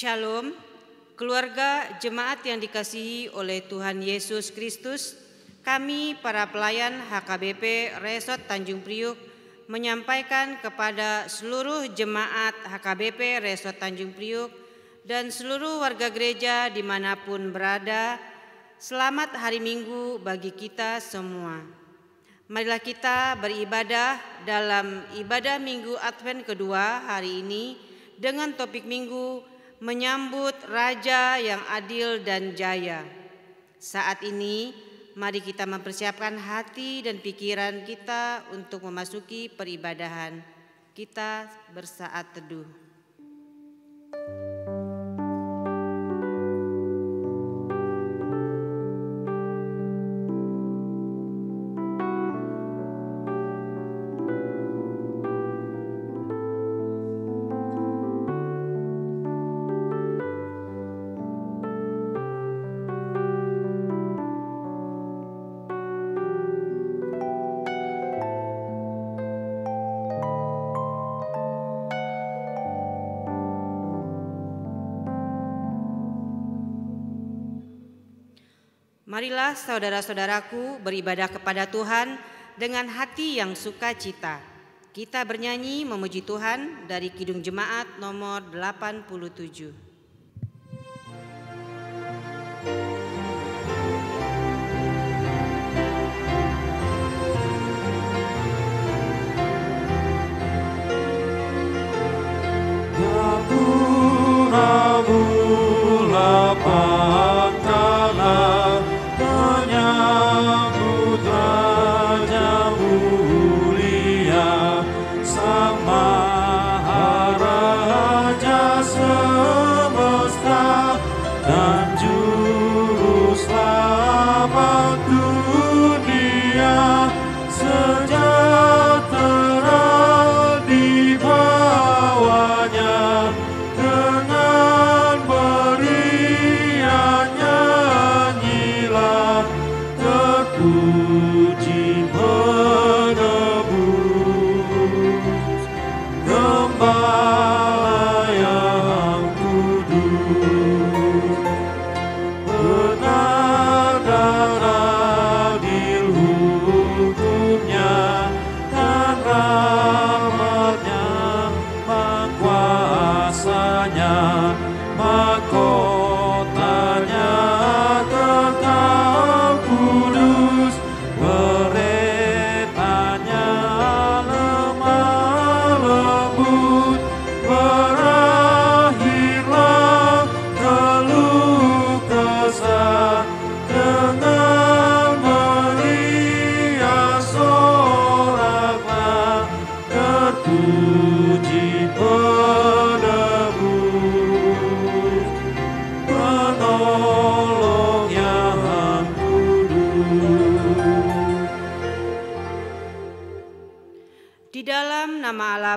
Shalom, keluarga jemaat yang dikasihi oleh Tuhan Yesus Kristus. Kami para pelayan HKBP Resort Tanjung Priuk menyampaikan kepada seluruh jemaat HKBP Resort Tanjung Priuk dan seluruh warga gereja dimanapun berada, selamat hari Minggu bagi kita semua. Marilah kita beribadah dalam ibadah Minggu Advent kedua hari ini dengan topik Minggu menyambut Raja yang adil dan jaya. Saat ini mari kita mempersiapkan hati dan pikiran kita untuk memasuki peribadahan. Kita bersaat teduh. Marilah saudara-saudaraku beribadah kepada Tuhan dengan hati yang sukacita. Kita bernyanyi memuji Tuhan dari Kidung Jemaat nomor 87.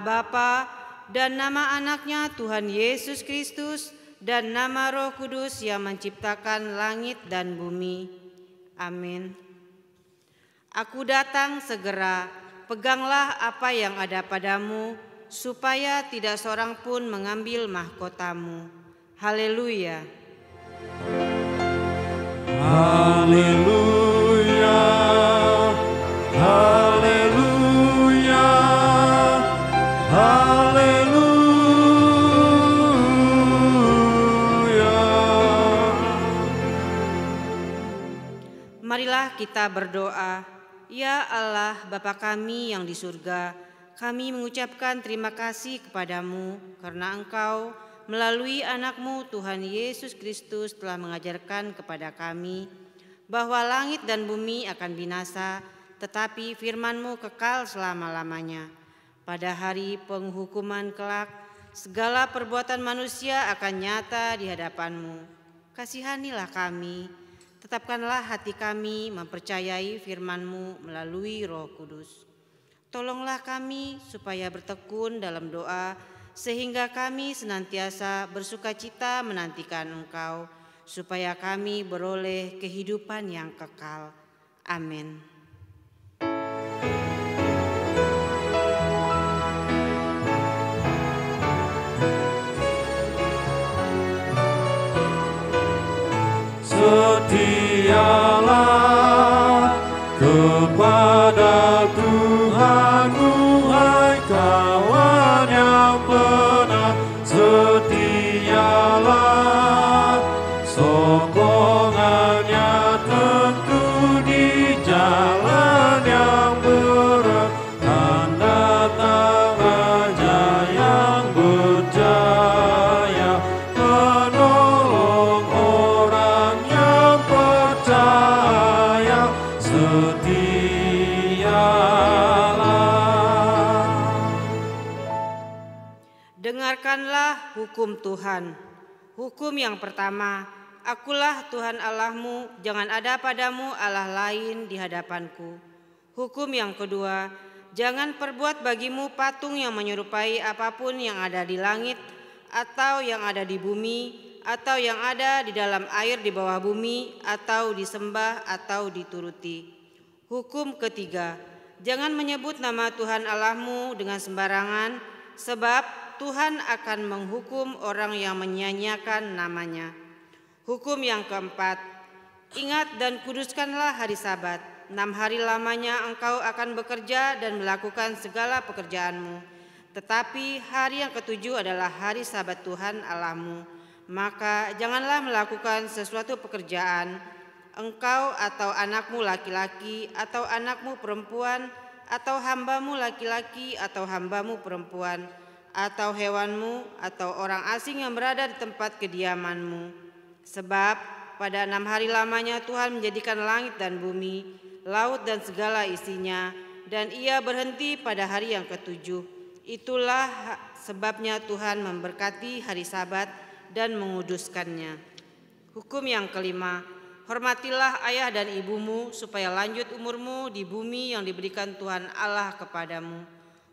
Bapa dan nama anaknya Tuhan Yesus Kristus dan nama Roh Kudus yang menciptakan langit dan bumi. Amin. Aku datang segera, peganglah apa yang ada padamu, supaya tidak seorang pun mengambil mahkotamu. Haleluya. Haleluya. Haleluya. Haleluya. Marilah kita berdoa. Ya Allah, Bapa kami yang di surga, kami mengucapkan terima kasih kepadamu karena Engkau melalui anak-Mu Tuhan Yesus Kristus telah mengajarkan kepada kami bahwa langit dan bumi akan binasa, tetapi firman-Mu kekal selama-lamanya. Pada hari penghukuman kelak, segala perbuatan manusia akan nyata di hadapan-Mu. Kasihanilah kami, tetapkanlah hati kami mempercayai firman-Mu melalui Roh Kudus. Tolonglah kami supaya bertekun dalam doa, sehingga kami senantiasa bersukacita menantikan Engkau, supaya kami beroleh kehidupan yang kekal. Amin. yang benar setialah, sokongannya tentu di jalan yang berat, tanda datang Raja yang berjaya, menolong orang yang percaya, setialah. Dengarkanlah hukum Tuhan. Hukum yang pertama, akulah Tuhan Allahmu, jangan ada padamu Allah lain di hadapanku. Hukum yang kedua, jangan perbuat bagimu patung yang menyerupai apapun yang ada di langit, atau yang ada di bumi, atau yang ada di dalam air di bawah bumi, atau disembah atau dituruti. Hukum ketiga, jangan menyebut nama Tuhan Allahmu dengan sembarangan, sebab Tuhan akan menghukum orang yang menyia-nyiakan namanya. Hukum yang keempat, ingat dan kuduskanlah hari Sabat. 6 hari lamanya engkau akan bekerja dan melakukan segala pekerjaanmu. Tetapi hari yang ketujuh adalah hari Sabat Tuhan Allahmu. Maka janganlah melakukan sesuatu pekerjaan, engkau atau anakmu laki-laki atau anakmu perempuan atau hambamu laki-laki atau hambamu perempuan atau hewanmu atau orang asing yang berada di tempat kediamanmu. Sebab pada 6 hari lamanya Tuhan menjadikan langit dan bumi, laut dan segala isinya, dan Ia berhenti pada hari yang ketujuh. Itulah sebabnya Tuhan memberkati hari Sabat dan menguduskannya. Hukum yang kelima, hormatilah ayah dan ibumu supaya lanjut umurmu di bumi yang diberikan Tuhan Allah kepadamu.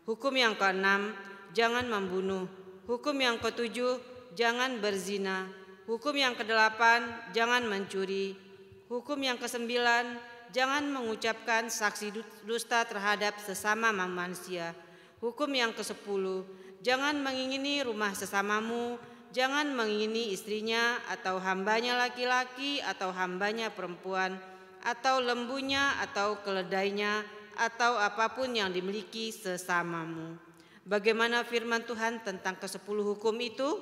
Hukum yang keenam, jangan membunuh. Hukum yang ketujuh, jangan berzina. Hukum yang kedelapan, jangan mencuri. Hukum yang kesembilan, jangan mengucapkan saksi dusta terhadap sesama manusia. Hukum yang kesepuluh, jangan mengingini rumah sesamamu, jangan mengingini istrinya atau hambanya laki-laki atau hambanya perempuan, atau lembunya atau keledainya, atau apapun yang dimiliki sesamamu. Bagaimana firman Tuhan tentang ke-10 hukum itu?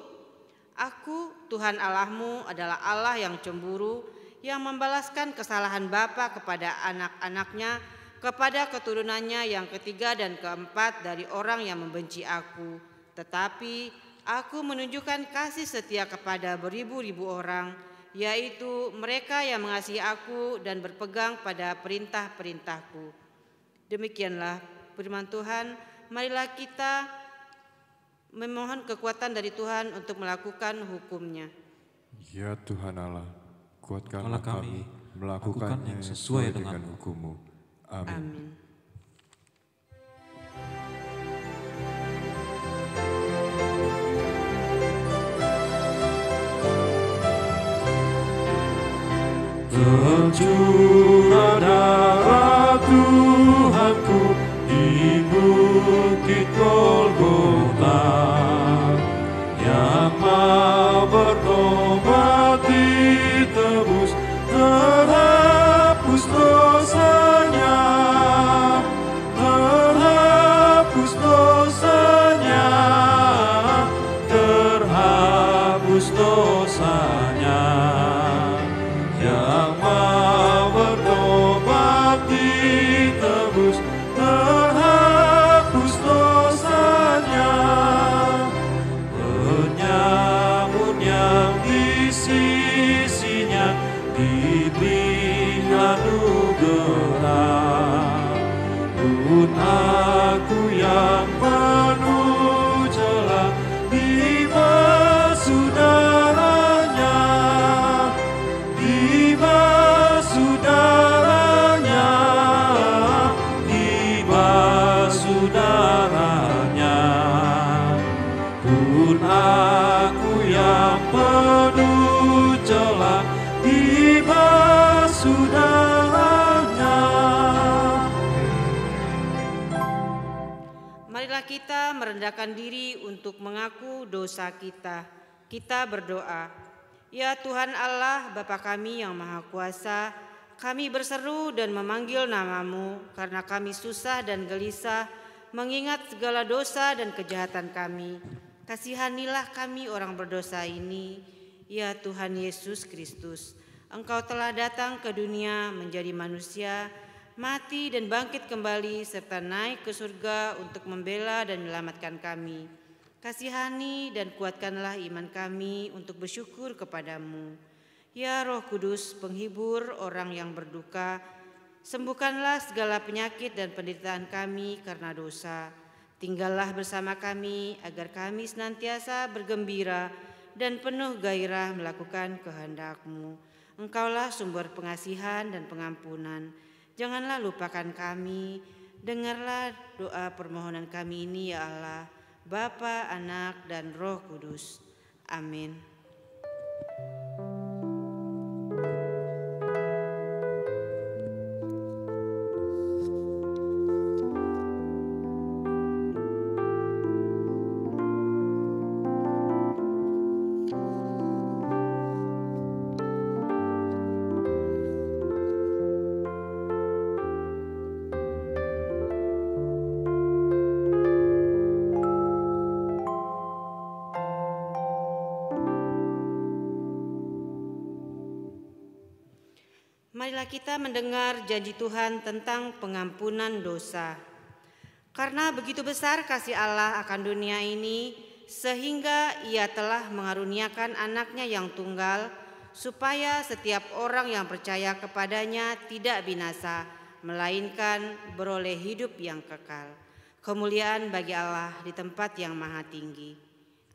Aku, Tuhan Allahmu, adalah Allah yang cemburu, yang membalaskan kesalahan bapa kepada anak-anaknya, kepada keturunannya yang ketiga dan keempat dari orang yang membenci aku. Tetapi aku menunjukkan kasih setia kepada beribu-ribu orang, yaitu mereka yang mengasihi aku dan berpegang pada perintah-perintahku. Demikianlah firman Tuhan. Marilah kita memohon kekuatan dari Tuhan untuk melakukan hukum-Nya. Ya Tuhan Allah, kuatkanlah kami melakukannya sesuai dengan hukum-Mu. Amin. Tercurah darah Tuhanku di bukit Golgota, yang mau bertobat ditebus, terhapus dosanya, terhapus dosanya, terhapus dosanya. Yang mau bertobat ditebus, terhapus dosanya. Penyamun yang di sisinya diberi anugerah. Pun aku yang penuh celah dibasuh darahnya, dibasuh darahnya, dibasuh darahnya. Pun aku yang penuh celah dibasuh darahnya. Marilah kita merendahkan diri untuk mengaku dosa kita. Kita berdoa. Ya Tuhan Allah, Bapa kami yang Maha Kuasa, kami berseru dan memanggil nama-Mu karena kami susah dan gelisah mengingat segala dosa dan kejahatan kami. Kasihanilah kami orang berdosa ini, ya Tuhan Yesus Kristus. Engkau telah datang ke dunia menjadi manusia, mati dan bangkit kembali, serta naik ke surga untuk membela dan menyelamatkan kami. Kasihani dan kuatkanlah iman kami untuk bersyukur kepadamu. Ya Roh Kudus, penghibur orang yang berduka, sembuhkanlah segala penyakit dan penderitaan kami karena dosa. Tinggallah bersama kami agar kami senantiasa bergembira dan penuh gairah melakukan kehendak-Mu. Engkaulah sumber pengasihan dan pengampunan. Janganlah lupakan kami. Dengarlah doa permohonan kami ini ya Allah, Bapa, Anak, dan Roh Kudus. Amin. Marilah kita mendengar janji Tuhan tentang pengampunan dosa. Karena begitu besar kasih Allah akan dunia ini, sehingga Ia telah mengaruniakan anaknya yang tunggal, supaya setiap orang yang percaya kepadanya tidak binasa, melainkan beroleh hidup yang kekal. Kemuliaan bagi Allah di tempat yang maha tinggi.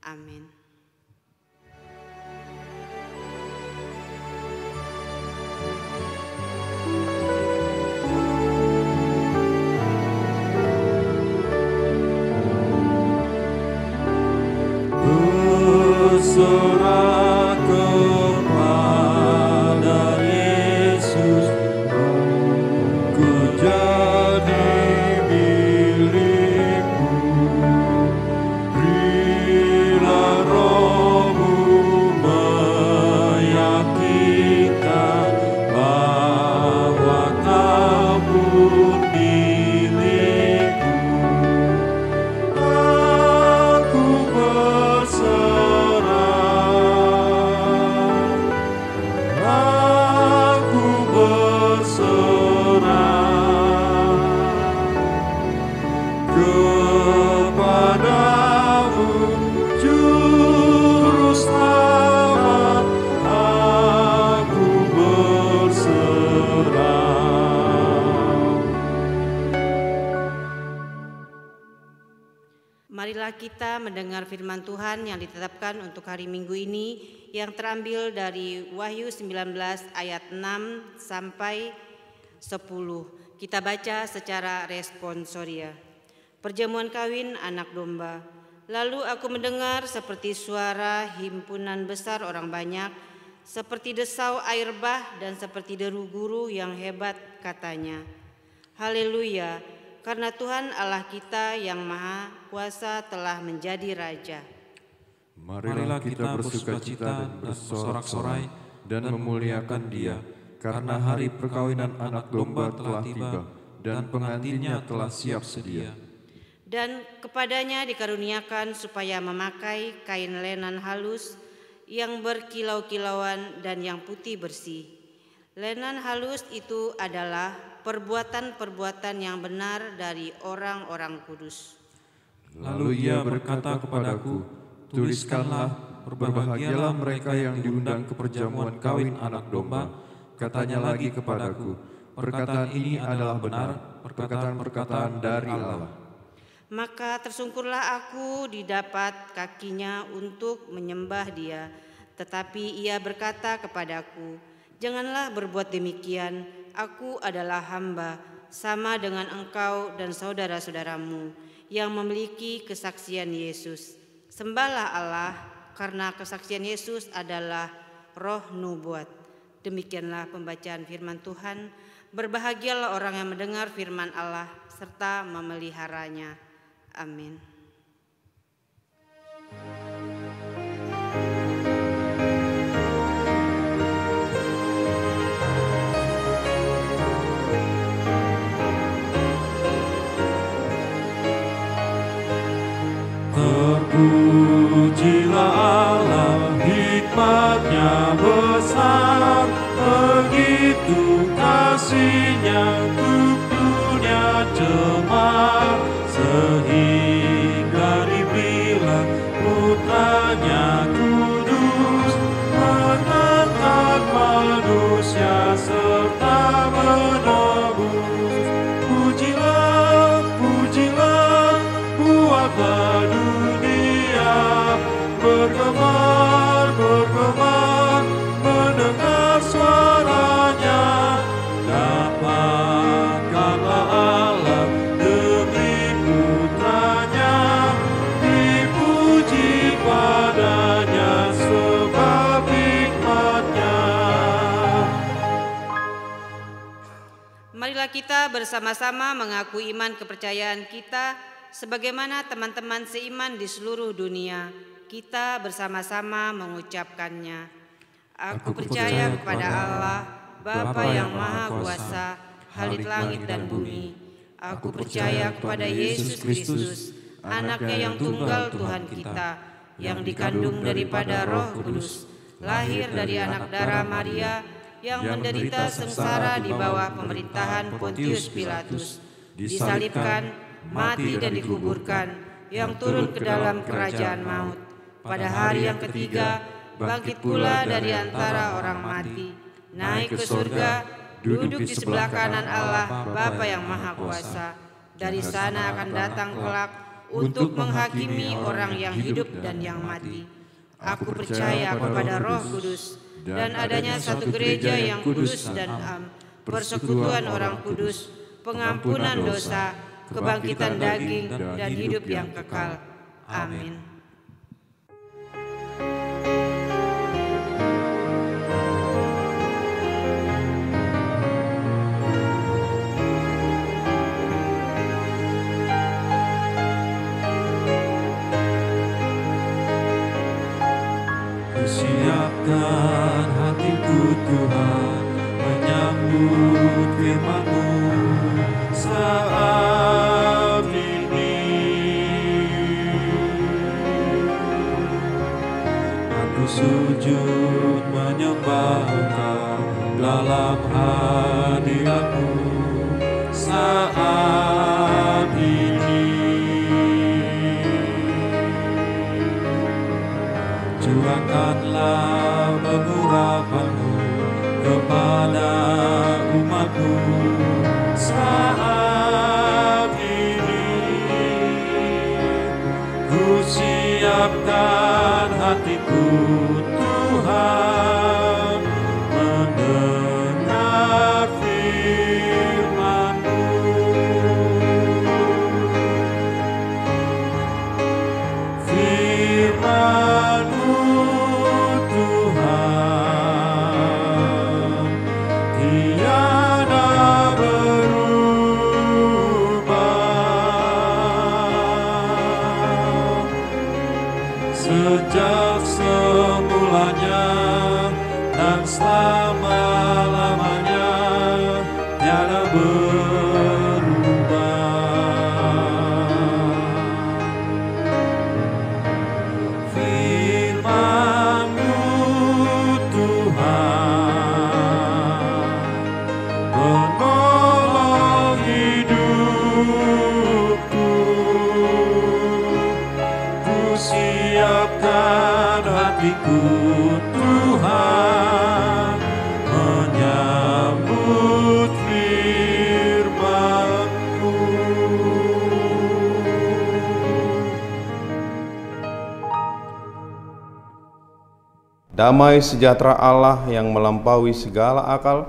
Amin. Berserah kepada Yesus, ku jadi milik-Mu. Berilah Roh-Mu meyakinkan bahwa Kamu milik-Mu. Aku berserah kepadamu, Juru Selamat. Aku berserah. Marilah kita mendengar firman Tuhan yang ditetapkan untuk hari Minggu ini, yang terambil dari Wahyu 19 ayat 6 sampai 10. Kita baca secara responsoria. Perjamuan kawin anak domba. Lalu aku mendengar seperti suara himpunan besar orang banyak, seperti desau air bah dan seperti deru guru yang hebat, katanya, Haleluya, karena Tuhan Allah kita yang maha kuasa telah menjadi Raja. Marilah kita bersukacita dan bersorak-sorai dan memuliakan Dia, karena hari perkawinan anak domba telah tiba dan pengantinnya telah siap sedia. Dan kepadanya dikaruniakan supaya memakai kain lenan halus yang berkilau-kilauan dan yang putih bersih. Lenan halus itu adalah perbuatan-perbuatan yang benar dari orang-orang kudus. Lalu Ia berkata kepadaku, tuliskanlah, berbahagialah mereka yang diundang ke perjamuan kawin anak domba. Katanya lagi kepadaku, perkataan ini adalah benar, perkataan-perkataan dari Allah. Maka tersungkurlah aku di dapat kakinya untuk menyembah Dia. Tetapi Ia berkata kepadaku, janganlah berbuat demikian, aku adalah hamba, sama dengan engkau dan saudara-saudaramu yang memiliki kesaksian Yesus. Sembahlah Allah, karena kesaksian Yesus adalah roh nubuat. Demikianlah pembacaan firman Tuhan. Berbahagialah orang yang mendengar firman Allah serta memeliharanya. Amin. Terpujilah Allah, hikmat-Nya besar, begitu kasih-Nya untuk dunia cemar, sehingga dibilang putra-Nya kudus, mengangkat manusia serta menebus. Pujilah, pujilah, buatlah dunia bergemar, bergemar, mendengar suaranya. Dapatkanlah Allah demi putranya, dipuji padanya sebab hikmat-Nya. Marilah kita bersama-sama mengaku iman kepercayaan kita sebagaimana teman-teman seiman di seluruh dunia. Kita bersama-sama mengucapkannya. Aku percaya kepada Allah, Bapa yang Maha Kuasa, Khalik langit dan bumi. Aku percaya kepada Yesus Kristus, Anaknya yang tunggal Tuhan kita, yang dikandung daripada Roh Kudus, lahir dari anak darah Maria, yang menderita sengsara di bawah pemerintahan Pontius Pilatus, disalibkan, mati dan dikuburkan, yang turun ke dalam kerajaan maut. Pada hari yang ketiga, bangkit pula dari antara orang mati, naik ke surga, duduk di sebelah kanan Allah Bapa yang Maha Kuasa. Dari sana akan datang kelak untuk menghakimi orang yang hidup dan yang mati. Aku percaya kepada Roh Kudus dan adanya satu gereja yang kudus dan persekutuan orang kudus, pengampunan dosa, kebangkitan daging, dan hidup yang kekal. Amin. Siapkan hatiku Tuhan, menyambut firman-Mu saat ini. Aku sujud menyembah Engkau dalam hadirat-Mu saat ini. Curahkanlah pengurapan-Mu kepada umat-Mu saat ini. Ku siapkan hatiku Tuhan, mendengar firman-Mu. Firman-Mu Tuhan, tiada berubah. Sejak semulanya dan selama-lamanya tiada berubah. Firman-Mu Tuhan, penolong hidupku. Ku siapkan hatiku Tuhan, menyambut firman-Mu. Damai sejahtera Allah yang melampaui segala akal,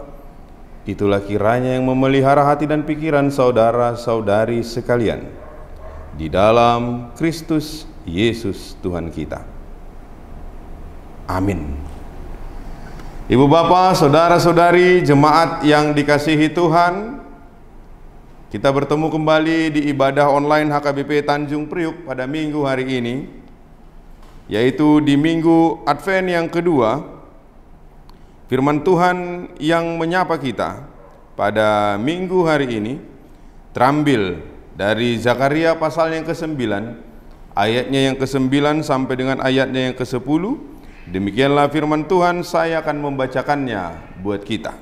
itulah kiranya yang memelihara hati dan pikiran saudara-saudari sekalian di dalam Kristus Yesus Tuhan kita. Amin. Ibu bapak, saudara-saudari, jemaat yang dikasihi Tuhan, kita bertemu kembali di ibadah online HKBP Tanjung Priuk pada minggu hari ini, yaitu di minggu Advent yang kedua. Firman Tuhan yang menyapa kita pada minggu hari ini terambil dari Zakaria pasal yang ke-9 ayatnya yang ke-9 sampai dengan ayatnya yang ke-10. Demikianlah firman Tuhan, saya akan membacakannya buat kita.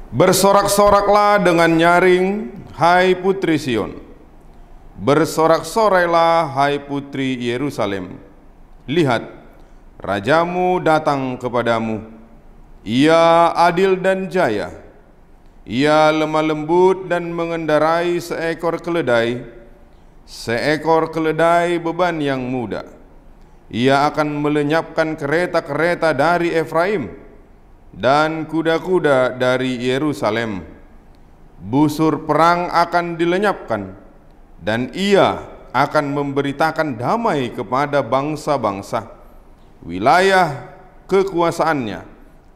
Bersorak-soraklah dengan nyaring, hai putri Sion. Bersorak-sorailah, hai putri Yerusalem. Lihat, rajamu datang kepadamu. Ia adil dan jaya. Ia lemah lembut dan mengendarai seekor keledai beban yang muda. Ia akan melenyapkan kereta-kereta dari Efraim dan kuda-kuda dari Yerusalem. Busur perang akan dilenyapkan, dan ia akan memberitakan damai kepada bangsa-bangsa. Wilayah kekuasaannya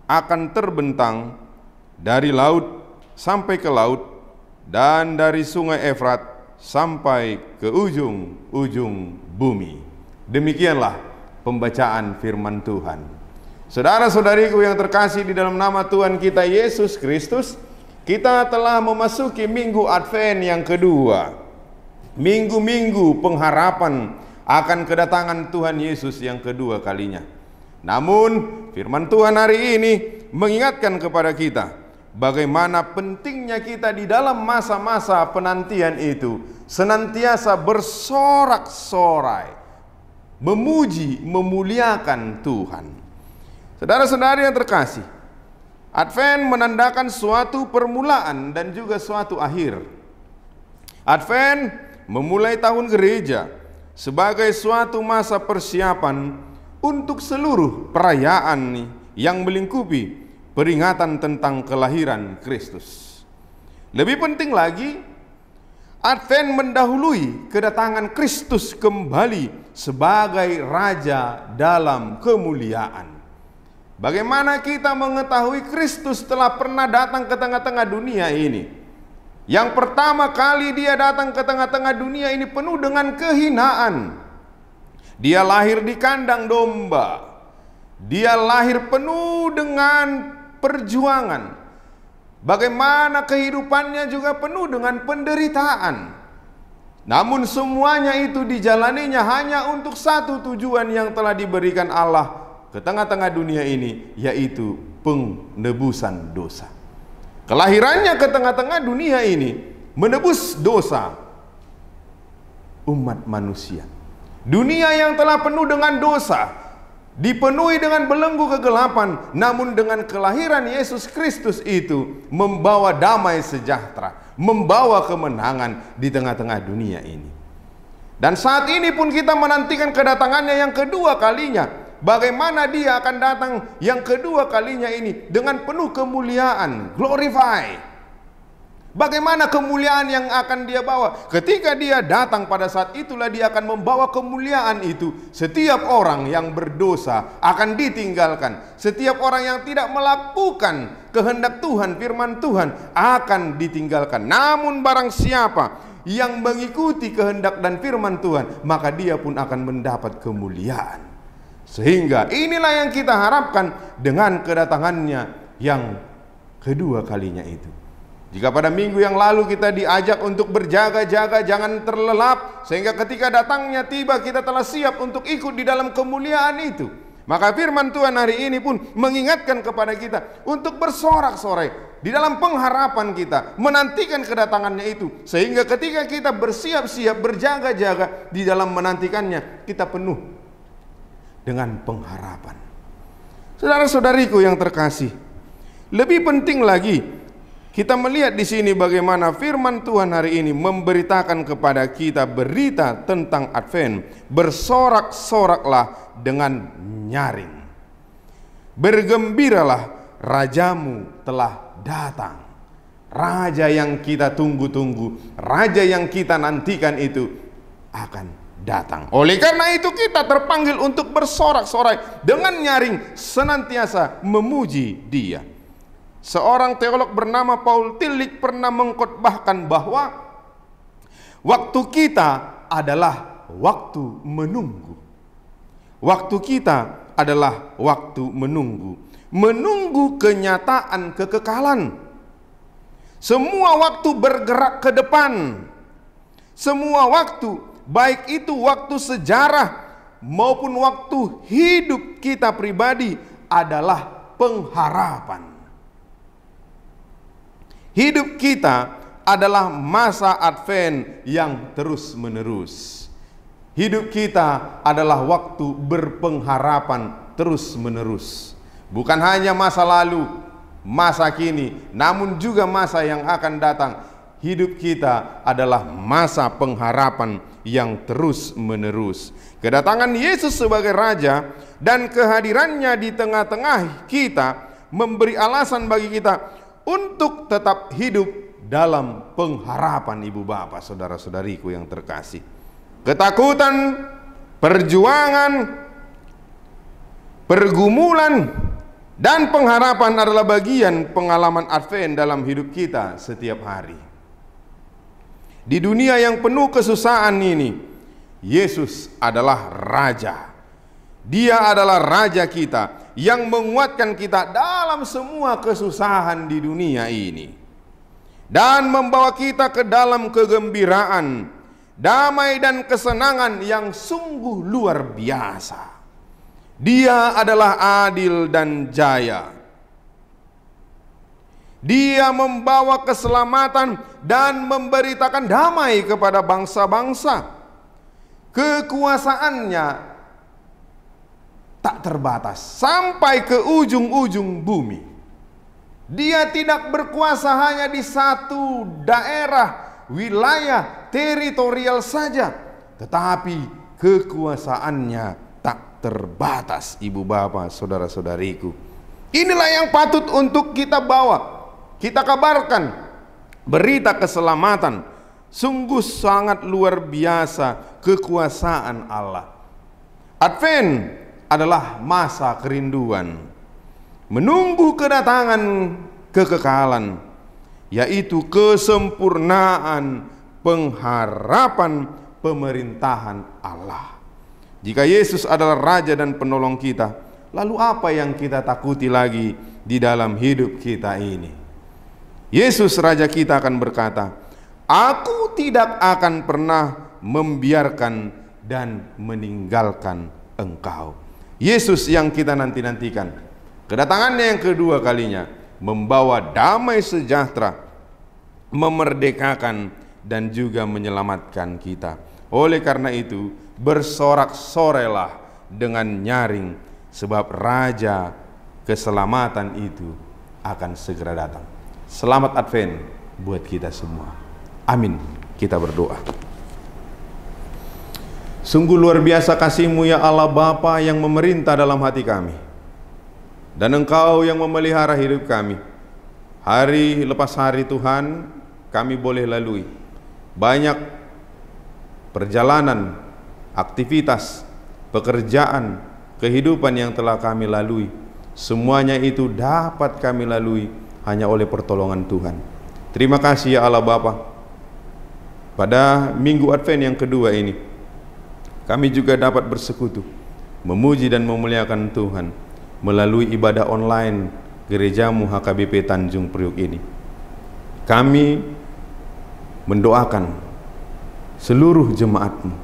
akan terbentang dari laut sampai ke laut, dan dari sungai Efrat sampai ke ujung-ujung bumi. Demikianlah pembacaan firman Tuhan. Saudara-saudariku yang terkasih di dalam nama Tuhan kita Yesus Kristus, kita telah memasuki minggu Advent yang kedua. Minggu-minggu pengharapan akan kedatangan Tuhan Yesus yang kedua kalinya. Namun firman Tuhan hari ini mengingatkan kepada kita bagaimana pentingnya kita di dalam masa-masa penantian itu senantiasa bersorak-sorai, memuji, memuliakan Tuhan. Saudara-saudari yang terkasih, Advent menandakan suatu permulaan dan juga suatu akhir. Advent memulai tahun gereja sebagai suatu masa persiapan untuk seluruh perayaan yang melingkupi peringatan tentang kelahiran Kristus. Lebih penting lagi, Advent mendahului kedatangan Kristus kembali sebagai Raja dalam kemuliaan. Bagaimana kita mengetahui Kristus telah pernah datang ke tengah-tengah dunia ini? Yang pertama kali dia datang ke tengah-tengah dunia ini penuh dengan kehinaan. Dia lahir di kandang domba. Dia lahir penuh dengan perjuangan. Bagaimana kehidupannya juga penuh dengan penderitaan. Namun semuanya itu dijalaninya hanya untuk satu tujuan yang telah diberikan Allah ke tengah-tengah dunia ini, yaitu penebusan dosa. Kelahirannya ke tengah-tengah dunia ini menebus dosa umat manusia. Dunia yang telah penuh dengan dosa, dipenuhi dengan belenggu kegelapan, namun dengan kelahiran Yesus Kristus itu membawa damai sejahtera, membawa kemenangan di tengah-tengah dunia ini. Dan saat ini pun kita menantikan kedatangannya yang kedua kalinya. Bagaimana dia akan datang yang kedua kalinya ini dengan penuh kemuliaan, glorify. Bagaimana kemuliaan yang akan dia bawa? Ketika dia datang pada saat itulah dia akan membawa kemuliaan itu. Setiap orang yang berdosa akan ditinggalkan. Setiap orang yang tidak melakukan kehendak Tuhan, firman Tuhan akan ditinggalkan. Namun barang siapa yang mengikuti kehendak dan firman Tuhan, maka dia pun akan mendapat kemuliaan. Sehingga inilah yang kita harapkan dengan kedatangannya yang kedua kalinya itu. Jika pada minggu yang lalu kita diajak untuk berjaga-jaga, jangan terlelap, sehingga ketika datangnya tiba kita telah siap untuk ikut di dalam kemuliaan itu, maka firman Tuhan hari ini pun mengingatkan kepada kita untuk bersorak-sorai di dalam pengharapan kita, menantikan kedatangannya itu, sehingga ketika kita bersiap-siap, berjaga-jaga di dalam menantikannya, kita penuh dengan pengharapan. Saudara-saudariku yang terkasih, lebih penting lagi kita melihat di sini bagaimana firman Tuhan hari ini memberitakan kepada kita berita tentang Advent. Bersorak-soraklah dengan nyaring. Bergembiralah, rajamu telah datang. Raja yang kita tunggu-tunggu, raja yang kita nantikan itu akan datang. Oleh karena itu kita terpanggil untuk bersorak-sorai dengan nyaring, senantiasa memuji Dia. Seorang teolog bernama Paul Tillich pernah mengkhotbahkan bahwa waktu kita adalah waktu menunggu. Waktu kita adalah waktu menunggu. Menunggu kenyataan kekekalan. Semua waktu bergerak ke depan. Semua waktu baik itu waktu sejarah maupun waktu hidup kita pribadi, adalah pengharapan. Hidup kita adalah masa Advent yang terus-menerus. Hidup kita adalah waktu berpengharapan terus-menerus. Bukan hanya masa lalu, masa kini, namun juga masa yang akan datang. Hidup kita adalah masa pengharapan yang terus-menerus. Kedatangan Yesus sebagai Raja dan kehadirannya di tengah-tengah kita memberi alasan bagi kita untuk tetap hidup dalam pengharapan. Ibu bapak, saudara-saudariku yang terkasih, ketakutan, perjuangan, pergumulan, dan pengharapan adalah bagian pengalaman Advent dalam hidup kita setiap hari. Di dunia yang penuh kesusahan ini, Yesus adalah Raja. Dia adalah Raja kita yang menguatkan kita dalam semua kesusahan di dunia ini dan membawa kita ke dalam kegembiraan, damai dan kesenangan yang sungguh luar biasa. Dia adalah adil dan jaya. Dia membawa keselamatan dan memberitakan damai kepada bangsa-bangsa. Kekuasaannya tak terbatas sampai ke ujung-ujung bumi. Dia tidak berkuasa hanya di satu daerah, wilayah, teritorial saja, tetapi kekuasaannya tak terbatas. Ibu bapak, saudara-saudariku, inilah yang patut untuk kita bawa, kita kabarkan berita keselamatan. Sungguh sangat luar biasa kekuasaan Allah. Advent adalah masa kerinduan, menunggu kedatangan kekekalan, yaitu kesempurnaan pengharapan pemerintahan Allah. Jika Yesus adalah Raja dan penolong kita, lalu apa yang kita takuti lagi di dalam hidup kita ini? Yesus Raja kita akan berkata, "Aku tidak akan pernah membiarkan dan meninggalkan engkau." Yesus yang kita nanti-nantikan, kedatangannya yang kedua kalinya, membawa damai sejahtera, memerdekakan dan juga menyelamatkan kita. Oleh karena itu, bersorak-sorailah dengan nyaring, sebab Raja keselamatan itu akan segera datang. Selamat Advent buat kita semua. Amin. Kita berdoa. Sungguh luar biasa kasih-Mu ya Allah Bapa yang memerintah dalam hati kami, dan Engkau yang memelihara hidup kami. Hari lepas hari Tuhan, kami boleh lalui banyak perjalanan, aktivitas, pekerjaan, kehidupan yang telah kami lalui. Semuanya itu dapat kami lalui hanya oleh pertolongan Tuhan. Terima kasih ya Allah Bapa. Pada minggu Advent yang kedua ini, kami juga dapat bersekutu, memuji dan memuliakan Tuhan melalui ibadah online Gerejamu HKBP Tanjung Priok ini. Kami mendoakan seluruh jemaat-Mu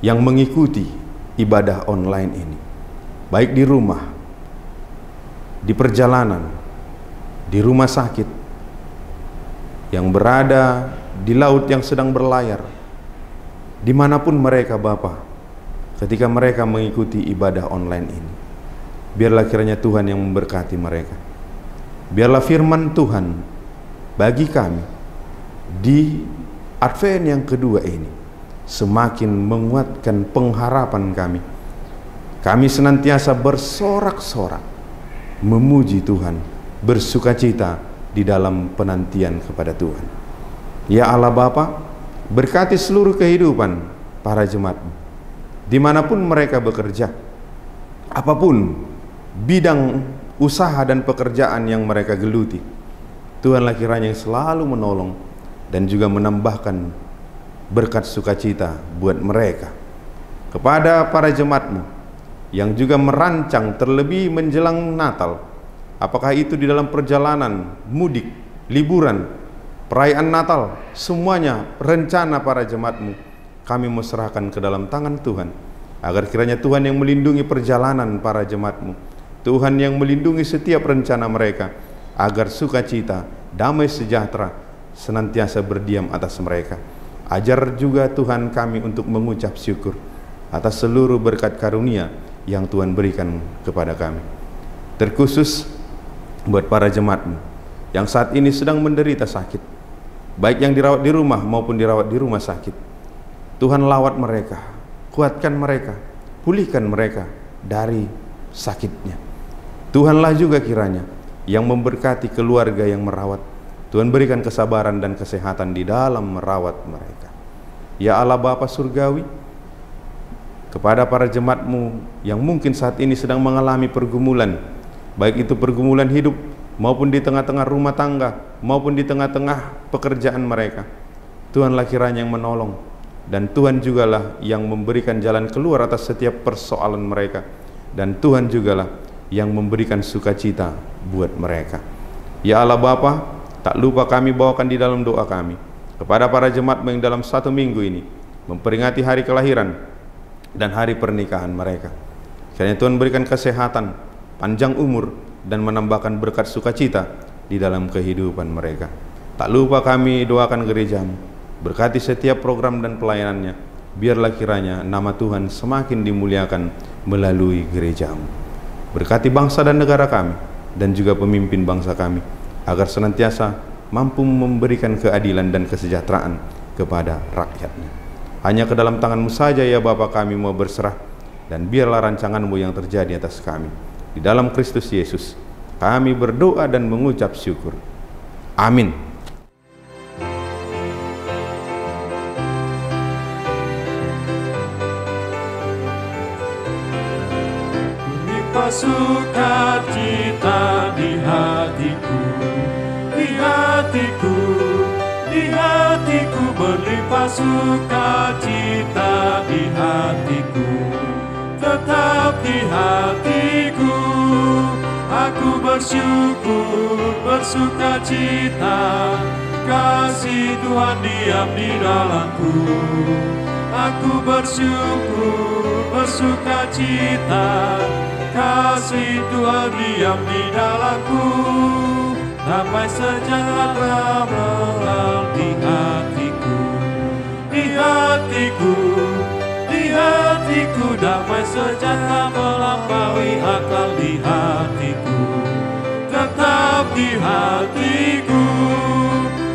yang mengikuti ibadah online ini, baik di rumah, di perjalanan, di rumah sakit, yang berada di laut yang sedang berlayar, dimanapun mereka Bapa, ketika mereka mengikuti ibadah online ini. Biarlah kiranya Tuhan yang memberkati mereka. Biarlah firman Tuhan bagi kami di Advent yang kedua ini semakin menguatkan pengharapan kami. Kami senantiasa bersorak-sorak memuji Tuhan, bersukacita di dalam penantian kepada Tuhan. Ya Allah Bapa, berkati seluruh kehidupan para jemaat-Mu dimanapun mereka bekerja, apapun bidang usaha dan pekerjaan yang mereka geluti. Tuhanlah kiranya yang selalu menolong dan juga menambahkan berkat sukacita buat mereka. Kepada para jemaat-Mu yang juga merancang terlebih menjelang Natal, apakah itu di dalam perjalanan, mudik, liburan, perayaan Natal, semuanya rencana para jemaat-Mu, kami mau serahkan ke dalam tangan Tuhan, agar kiranya Tuhan yang melindungi perjalanan para jemaat-Mu, Tuhan yang melindungi setiap rencana mereka, agar sukacita, damai sejahtera senantiasa berdiam atas mereka. Ajar juga Tuhan kami untuk mengucap syukur atas seluruh berkat karunia yang Tuhan berikan kepada kami. Terkhusus buat para jemaat-Mu yang saat ini sedang menderita sakit, baik yang dirawat di rumah maupun dirawat di rumah sakit. Tuhan lawat mereka, kuatkan mereka, pulihkan mereka dari sakitnya. Tuhanlah juga kiranya yang memberkati keluarga yang merawat. Tuhan berikan kesabaran dan kesehatan di dalam merawat mereka. Ya Allah Bapa Surgawi, kepada para jemaat-Mu yang mungkin saat ini sedang mengalami pergumulan, baik itu pergumulan hidup maupun di tengah-tengah rumah tangga maupun di tengah-tengah pekerjaan mereka, Tuhanlah kiranya yang menolong, dan Tuhan jugalah yang memberikan jalan keluar atas setiap persoalan mereka, dan Tuhan jugalah yang memberikan sukacita buat mereka. Ya Allah Bapa, tak lupa kami bawakan di dalam doa kami kepada para jemaat-Mu yang dalam satu minggu ini memperingati hari kelahiran dan hari pernikahan mereka. Kiranya Tuhan berikan kesehatan, panjang umur, dan menambahkan berkat sukacita di dalam kehidupan mereka. Tak lupa kami doakan gereja-Mu, berkati setiap program dan pelayanannya. Biarlah kiranya nama Tuhan semakin dimuliakan melalui gereja-Mu. Berkati bangsa dan negara kami, dan juga pemimpin bangsa kami, agar senantiasa mampu memberikan keadilan dan kesejahteraan kepada rakyatnya. Hanya ke dalam tangan-Mu saja ya Bapa kami mau berserah, dan biarlah rancangan-Mu yang terjadi atas kami. Di dalam Kristus Yesus kami berdoa dan mengucap syukur. Amin. Melimpah sukacita di hatiku, di hatiku, di hatiku, berlimpah sukacita di hatiku, tetap di hatiku. Aku bersyukur, bersukacita, kasih Tuhan diam di dalamku. Aku bersyukur, bersukacita, kasih Tuhan diam di dalamku. Damai sejahtera melal di hatiku, di hatiku, di hatiku. Damai sejahtera melampaui akal di hatiku, tetap di hatiku.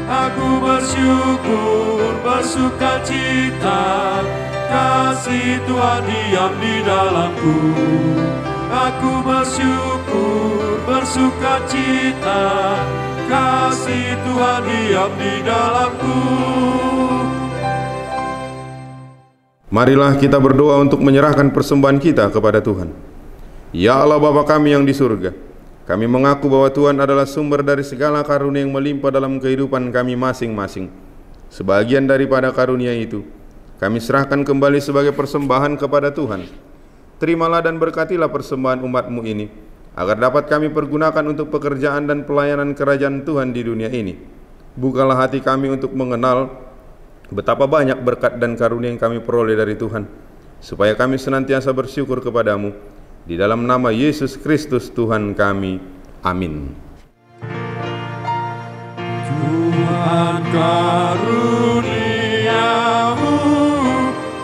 Aku bersyukur, bersukacita, kasih Tuhan diam di dalamku. Aku bersyukur, bersukacita, kasih Tuhan diam di dalamku. Marilah kita berdoa untuk menyerahkan persembahan kita kepada Tuhan. Ya Allah Bapa kami yang di surga, kami mengaku bahwa Tuhan adalah sumber dari segala karunia yang melimpah dalam kehidupan kami masing-masing. Sebagian daripada karunia itu kami serahkan kembali sebagai persembahan kepada Tuhan. Terimalah dan berkatilah persembahan umat-Mu ini, agar dapat kami pergunakan untuk pekerjaan dan pelayanan kerajaan Tuhan di dunia ini. Bukalah hati kami untuk mengenal betapa banyak berkat dan karunia yang kami peroleh dari Tuhan, supaya kami senantiasa bersyukur kepadamu. Di dalam nama Yesus Kristus Tuhan kami. Amin. Tuhan karuniamu,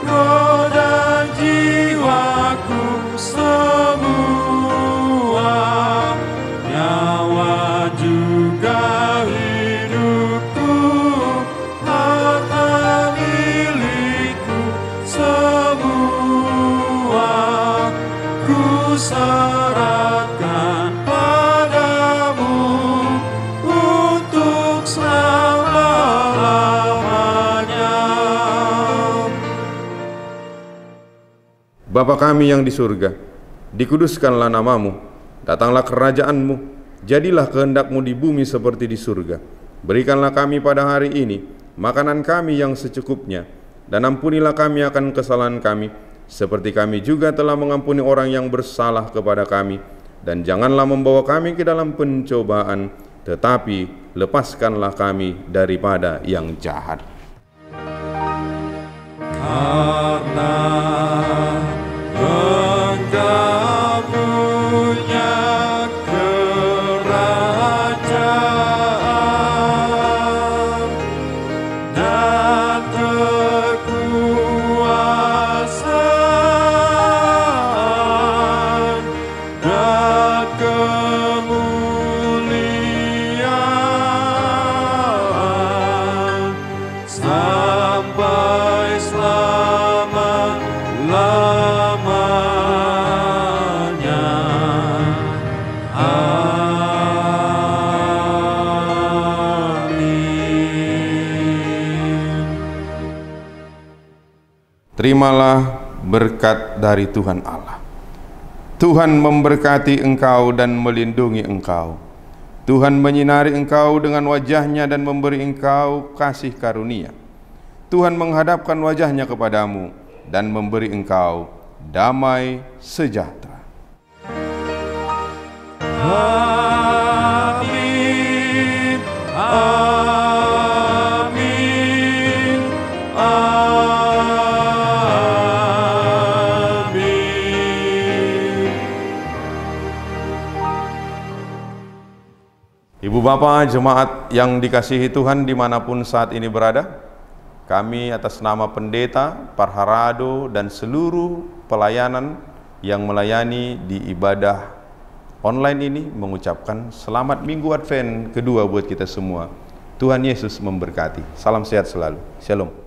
roh dan jiwaku semua, nyawa juga hidupku, harta milikku semua, ku serahkan padamu untuk selama-lamanya. Bapa kami yang di surga, dikuduskanlah namamu, datanglah kerajaan-Mu, jadilah kehendak-Mu di bumi seperti di surga. Berikanlah kami pada hari ini makanan kami yang secukupnya, dan ampunilah kami akan kesalahan kami, seperti kami juga telah mengampuni orang yang bersalah kepada kami. Dan janganlah membawa kami ke dalam pencobaan, tetapi lepaskanlah kami daripada yang jahat. karena Engkau punya kerajaan dan kekuasaan dan kemuliaan sampai selama-lamanya. Amin. Terimalah berkat dari Tuhan Allah. Tuhan memberkati engkau dan melindungi engkau. Tuhan menyinari engkau dengan wajah-Nya dan memberi engkau kasih karunia. Tuhan menghadapkan wajah-Nya kepadamu dan memberi engkau damai sejahtera. Amin. Amin. Amin. Ibu Bapak jemaat yang dikasihi Tuhan dimanapun saat ini berada, kami atas nama Pendeta Parharado dan seluruh pelayanan yang melayani di ibadah online ini mengucapkan selamat Minggu Advent kedua buat kita semua. Tuhan Yesus memberkati. Salam sehat selalu. Shalom.